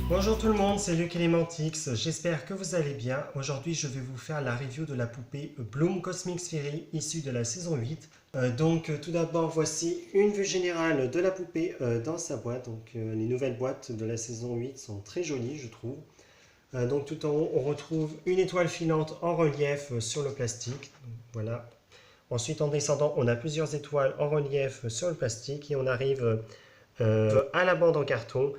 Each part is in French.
Bonjour tout le monde, c'est Luc Elementix, j'espère que vous allez bien. Aujourd'hui je vais vous faire la review de la poupée Bloom Cosmic Fairy issue de la saison 8. Tout d'abord voici une vue générale de la poupée dans sa boîte. Les nouvelles boîtes de la saison 8 sont très jolies je trouve. Tout en haut on retrouve une étoile filante en relief sur le plastique. Voilà. Ensuite en descendant on a plusieurs étoiles en relief sur le plastique et on arrive à la bande en carton.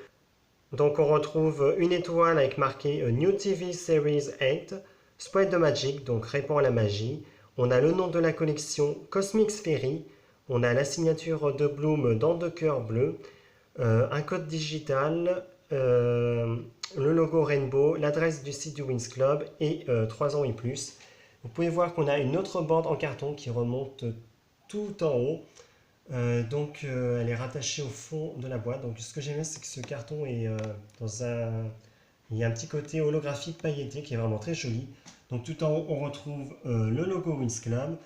Donc on retrouve une étoile avec marqué New TV Series 8, Spread the Magic, donc répand la magie. On a le nom de la collection Cosmic Fairy. On a la signature de Bloom dans deux cœurs bleus, un code digital, le logo Rainbow, l'adresse du site du Wings Club et 3 ans et plus. Vous pouvez voir qu'on a une autre bande en carton qui remonte tout en haut. Elle est rattachée au fond de la boîte. Donc ce que j'aime bien, c'est que ce carton est dans un... Il y a un petit côté holographique pailleté qui est vraiment très joli. Donc tout en haut, on retrouve le logo Wings Club.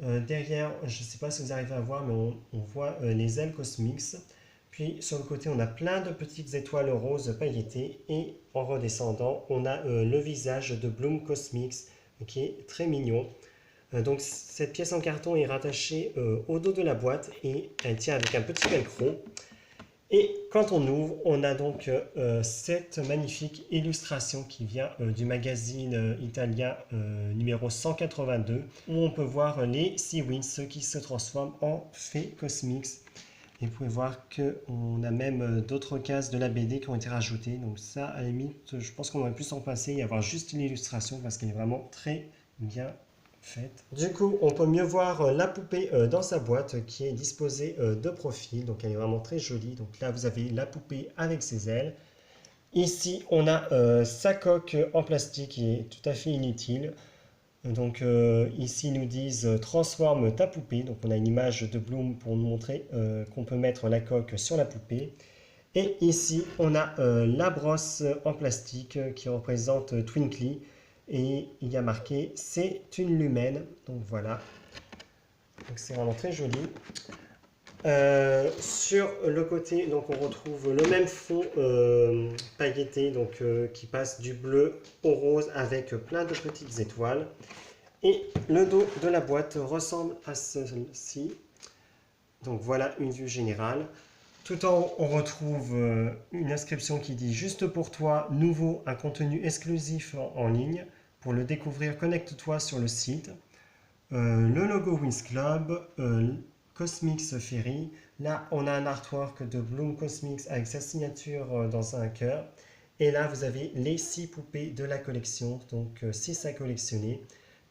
Derrière, je ne sais pas si vous arrivez à voir, mais on voit les ailes Cosmix. Puis sur le côté, on a plein de petites étoiles roses pailletées. Et en redescendant, on a le visage de Bloom Cosmix qui est très mignon. Cette pièce en carton est rattachée au dos de la boîte et elle tient avec un petit velcro. Et quand on ouvre, on a donc cette magnifique illustration qui vient du magazine italien numéro 182 où on peut voir les Sea Winds qui se transforment en fées cosmiques. Et vous pouvez voir qu'on a même d'autres cases de la BD qui ont été rajoutées. Donc ça, à la limite, je pense qu'on aurait pu s'en passer et avoir juste l'illustration parce qu'elle est vraiment très bien faite. Du coup, on peut mieux voir la poupée dans sa boîte qui est disposée de profil. Donc elle est vraiment très jolie. Donc là, vous avez la poupée avec ses ailes. Ici, on a sa coque en plastique qui est tout à fait inutile. Ici, ils nous disent transforme ta poupée. Donc on a une image de Bloom pour nous montrer qu'on peut mettre la coque sur la poupée. Et ici, on a la brosse en plastique qui représente Twinkly. Et il y a marqué c'est une lumène. Donc voilà. Donc c'est vraiment très joli. Sur le côté, donc on retrouve le même fond pailleté qui passe du bleu au rose avec plein de petites étoiles. Et le dos de la boîte ressemble à ceci. Donc voilà une vue générale. Tout en haut, on retrouve une inscription qui dit juste pour toi, nouveau, un contenu exclusif en ligne. Pour le découvrir, connecte-toi sur le site. Le logo Wings Club, Cosmix Fairy. Là, on a un artwork de Bloom Cosmix avec sa signature dans un cœur. Et là, vous avez les 6 poupées de la collection, donc 6 à collectionner.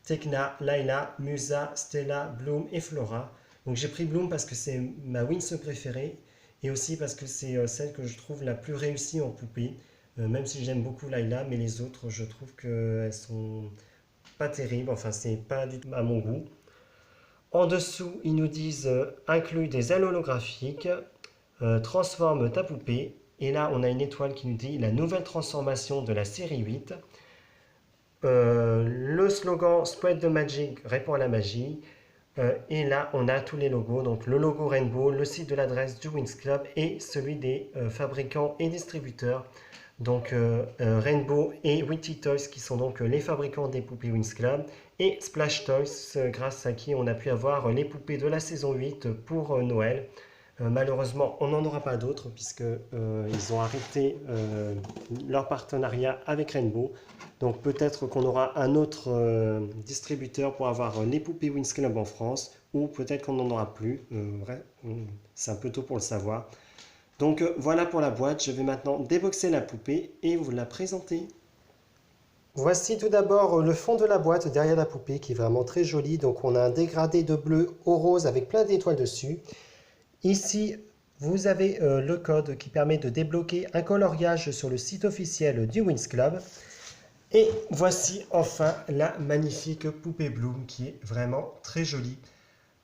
Tekna, Layla, Musa, Stella, Bloom et Flora. Donc j'ai pris Bloom parce que c'est ma Wings préférée et aussi parce que c'est celle que je trouve la plus réussie en poupée. Même si j'aime beaucoup Layla, mais les autres, je trouve qu'elles sont pas terribles. Enfin, c'est pas du tout à mon goût. En dessous, ils nous disent inclut des ailes holographiques, transforme ta poupée. Et là, on a une étoile qui nous dit la nouvelle transformation de la série 8. Le slogan Spread the Magic répond à la magie. Et là, on a tous les logos. Donc, le logo Rainbow, le site de l'adresse du Wings Club et celui des fabricants et distributeurs. Rainbow et Witty Toys qui sont donc les fabricants des poupées Wings Club et Splash Toys grâce à qui on a pu avoir les poupées de la saison 8 pour Noël. Malheureusement, on n'en aura pas d'autres puisque ils ont arrêté leur partenariat avec Rainbow. Donc peut-être qu'on aura un autre distributeur pour avoir les poupées Wings Club en France ou peut-être qu'on n'en aura plus. C'est un peu tôt pour le savoir. Voilà pour la boîte, je vais maintenant déboxer la poupée et vous la présenter. Voici tout d'abord le fond de la boîte derrière la poupée qui est vraiment très joli. Donc on a un dégradé de bleu au rose avec plein d'étoiles dessus. Ici, vous avez le code qui permet de débloquer un coloriage sur le site officiel du Wings Club. Et voici enfin la magnifique poupée Bloom qui est vraiment très jolie.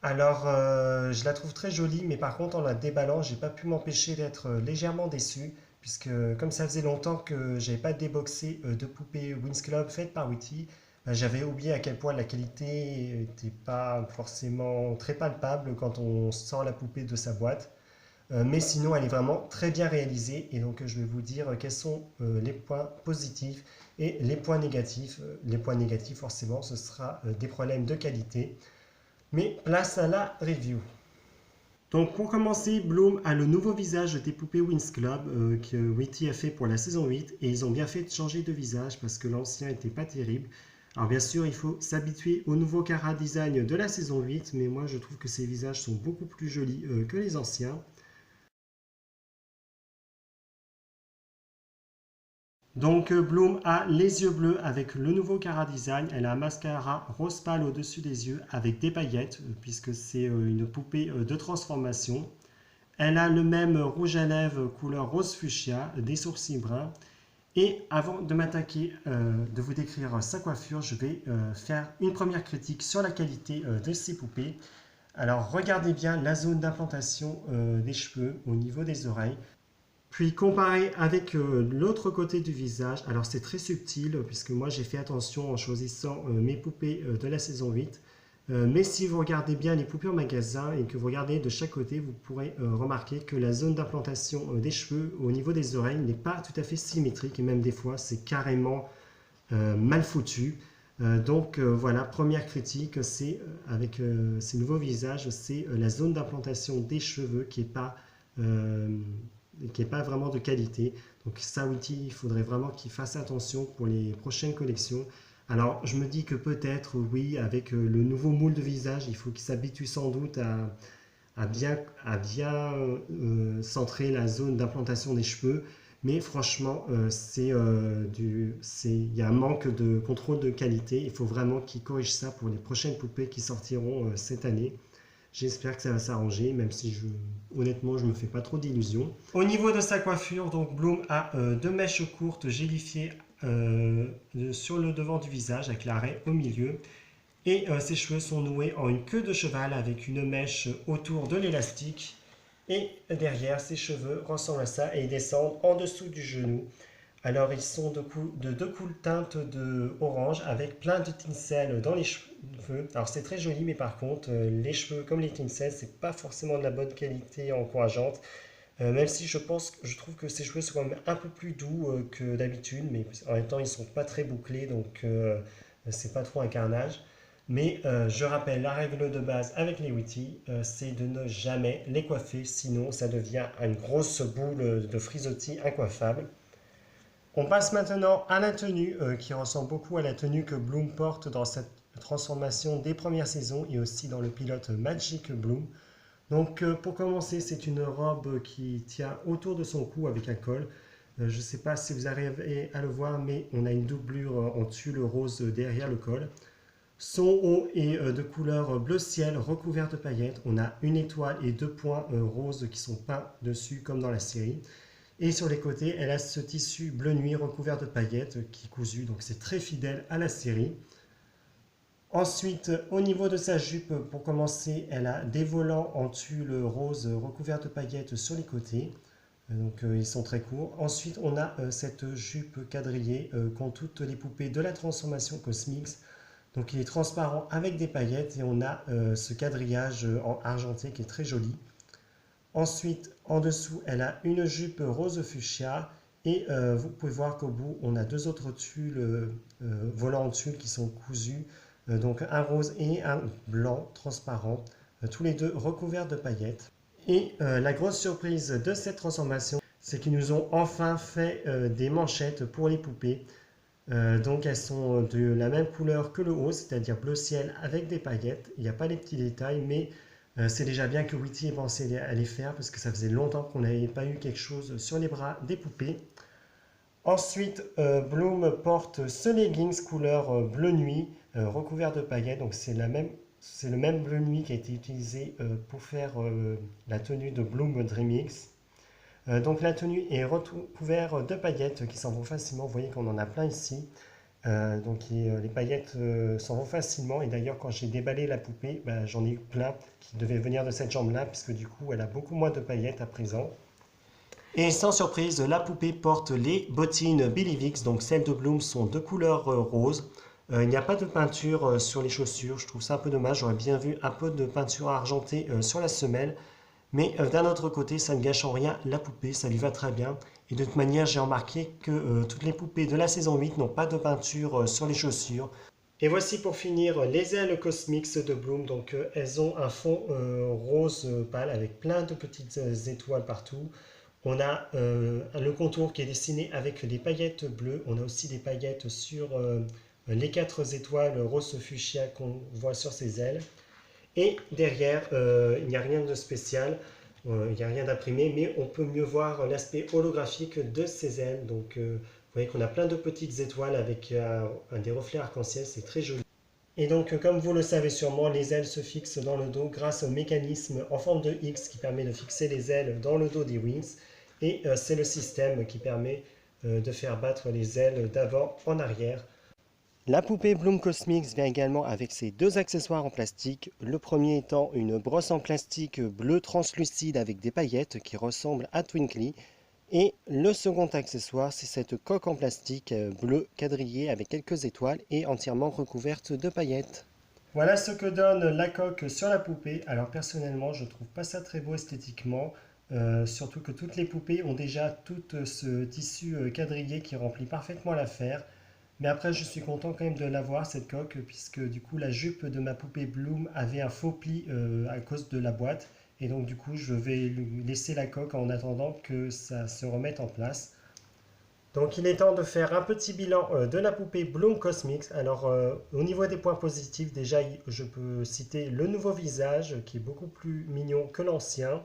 Alors, je la trouve très jolie, mais par contre, en la déballant, j'ai pas pu m'empêcher d'être légèrement déçu, puisque comme ça faisait longtemps que j'avais pas déboxé de poupées Wings Club faites par Witty, j'avais oublié à quel point la qualité n'était pas forcément très palpable quand on sort la poupée de sa boîte. mais sinon elle est vraiment très bien réalisée et donc je vais vous dire quels sont les points positifs et les points négatifs. Les points négatifs forcément ce sera des problèmes de qualité, mais place à la review. Donc pour commencer, Bloom a le nouveau visage des poupées Winx Club que Witty a fait pour la saison 8 et ils ont bien fait de changer de visage parce que l'ancien n'était pas terrible. Alors bien sûr, il faut s'habituer au nouveau Cara Design de la saison 8, mais moi je trouve que ces visages sont beaucoup plus jolis que les anciens. Donc Bloom a les yeux bleus avec le nouveau Cara Design. Elle a un mascara rose pâle au-dessus des yeux avec des paillettes puisque c'est une poupée de transformation. Elle a le même rouge à lèvres couleur rose fuchsia, des sourcils bruns. Et avant de m'attaquer, de vous décrire sa coiffure, je vais faire une première critique sur la qualité de ces poupées. Alors regardez bien la zone d'implantation des cheveux au niveau des oreilles. Puis comparé avec l'autre côté du visage, alors c'est très subtil puisque moi j'ai fait attention en choisissant mes poupées de la saison 8. Mais si vous regardez bien les poupées en magasin et que vous regardez de chaque côté, vous pourrez remarquer que la zone d'implantation des cheveux au niveau des oreilles n'est pas tout à fait symétrique et même des fois c'est carrément mal foutu. Donc voilà, première critique, c'est avec ces nouveaux visages, c'est la zone d'implantation des cheveux qui est pas vraiment de qualité. Donc ça, Witty, il faudrait vraiment qu'il fasse attention pour les prochaines collections. Alors, je me dis que peut-être, oui, avec le nouveau moule de visage, il faut qu'il s'habitue sans doute à bien centrer la zone d'implantation des cheveux. Mais franchement, il y a un manque de contrôle de qualité. Il faut vraiment qu'il corrige ça pour les prochaines poupées qui sortiront cette année. J'espère que ça va s'arranger, même si honnêtement, je ne me fais pas trop d'illusions. Au niveau de sa coiffure, donc Bloom a deux mèches courtes gélifiées sur le devant du visage avec l'arrêt au milieu. Et ses cheveux sont noués en une queue de cheval avec une mèche autour de l'élastique. Et derrière, ses cheveux ressemblent à ça et ils descendent en dessous du genou. Alors ils sont de deux cool teintes de orange avec plein de tinsel dans les cheveux. Alors c'est très joli, mais par contre les cheveux comme les tinsel, c'est pas forcément de la bonne qualité encourageante. Même si je trouve que ces cheveux sont quand même un peu plus doux que d'habitude, mais en même temps ils sont pas très bouclés, donc c'est pas trop un carnage. Mais je rappelle la règle de base avec les Witty, c'est de ne jamais les coiffer, sinon ça devient une grosse boule de frisottis incoiffable. On passe maintenant à la tenue qui ressemble beaucoup à la tenue que Bloom porte dans cette transformation des premières saisons et aussi dans le pilote Magic Bloom. Donc pour commencer, c'est une robe qui tient autour de son cou avec un col. Je ne sais pas si vous arrivez à le voir, mais on a une doublure en tulle rose derrière le col. Son haut est de couleur bleu ciel recouvert de paillettes. On a une étoile et deux points roses qui sont peints dessus comme dans la série. Et sur les côtés, elle a ce tissu bleu nuit recouvert de paillettes qui est cousu, donc c'est très fidèle à la série. Ensuite, au niveau de sa jupe, pour commencer, elle a des volants en tulle rose recouverts de paillettes sur les côtés. Donc ils sont très courts. Ensuite, on a cette jupe quadrillée qu'ont toutes les poupées de la transformation Cosmix. Donc il est transparent avec des paillettes et on a ce quadrillage en argenté qui est très joli. Ensuite, en dessous, elle a une jupe rose fuchsia et vous pouvez voir qu'au bout, on a deux autres tulles, volants en tulle qui sont cousus. Donc un rose et un blanc transparent, tous les deux recouverts de paillettes. Et la grosse surprise de cette transformation, c'est qu'ils nous ont enfin fait des manchettes pour les poupées. Donc elles sont de la même couleur que le haut, c'est-à-dire bleu ciel avec des paillettes. Il n'y a pas les petits détails, mais c'est déjà bien que Witty ait pensé à les faire parce que ça faisait longtemps qu'on n'avait pas eu quelque chose sur les bras des poupées. Ensuite, Bloom porte ce leggings couleur bleu nuit recouvert de paillettes. Donc c'est le même bleu nuit qui a été utilisé pour faire la tenue de Bloom Dreamix. Donc la tenue est recouverte de paillettes qui s'en vont facilement. Vous voyez qu'on en a plein ici. Les paillettes s'en vont facilement. Et d'ailleurs, quand j'ai déballé la poupée, j'en ai eu plein qui devaient venir de cette jambe-là, puisque du coup, elle a beaucoup moins de paillettes à présent. Et sans surprise, la poupée porte les bottines Billy Vicks. Donc celles de Bloom sont de couleur rose. Il n'y a pas de peinture sur les chaussures. Je trouve ça un peu dommage. J'aurais bien vu un peu de peinture argentée sur la semelle. Mais d'un autre côté, ça ne gâche en rien la poupée, ça lui va très bien. Et de toute manière, j'ai remarqué que toutes les poupées de la saison 8 n'ont pas de peinture sur les chaussures. Et voici pour finir les ailes Cosmix de Bloom. Donc elles ont un fond rose pâle avec plein de petites étoiles partout. On a le contour qui est dessiné avec des paillettes bleues. On a aussi des paillettes sur les 4 étoiles rose fuchsia qu'on voit sur ses ailes. Et derrière, il n'y a rien de spécial, il n'y a rien d'imprimé, mais on peut mieux voir l'aspect holographique de ces ailes. Donc vous voyez qu'on a plein de petites étoiles avec des reflets arc-en-ciel, c'est très joli. Et donc, comme vous le savez sûrement, les ailes se fixent dans le dos grâce au mécanisme en forme de X qui permet de fixer les ailes dans le dos des wings. Et c'est le système qui permet de faire battre les ailes d'avant en arrière. La poupée Bloom Cosmix vient également avec ses 2 accessoires en plastique. Le premier étant une brosse en plastique bleu translucide avec des paillettes qui ressemble à Twinkly. Et le second accessoire, c'est cette coque en plastique bleu quadrillé avec quelques étoiles et entièrement recouverte de paillettes. Voilà ce que donne la coque sur la poupée. Alors personnellement, je ne trouve pas ça très beau esthétiquement. Surtout que toutes les poupées ont déjà tout ce tissu quadrillé qui remplit parfaitement l'affaire. Mais après, je suis content quand même de l'avoir, cette coque, puisque du coup, la jupe de ma poupée Bloom avait un faux pli à cause de la boîte. Et donc, du coup, je vais lui laisser la coque en attendant que ça se remette en place. Donc, il est temps de faire un petit bilan de la poupée Bloom Cosmix. Alors, au niveau des points positifs, déjà, je peux citer le nouveau visage, qui est beaucoup plus mignon que l'ancien.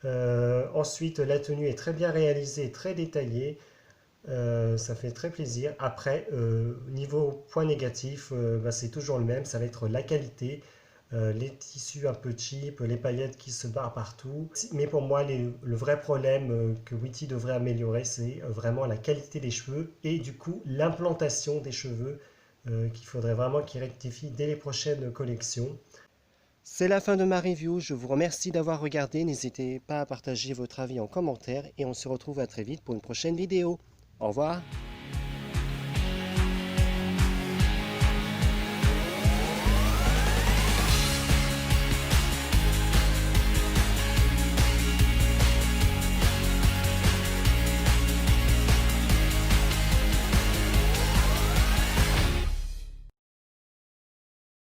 Ensuite, la tenue est très bien réalisée, très détaillée. Ça fait très plaisir. Après, niveau point négatif, c'est toujours le même, ça va être la qualité, les tissus un peu cheap, les paillettes qui se barrent partout. Mais pour moi, le vrai problème que Witty devrait améliorer, c'est vraiment la qualité des cheveux et du coup l'implantation des cheveux qu'il faudrait vraiment qu'il rectifie dès les prochaines collections. C'est la fin de ma review, je vous remercie d'avoir regardé, n'hésitez pas à partager votre avis en commentaire et on se retrouve à très vite pour une prochaine vidéo. Au revoir.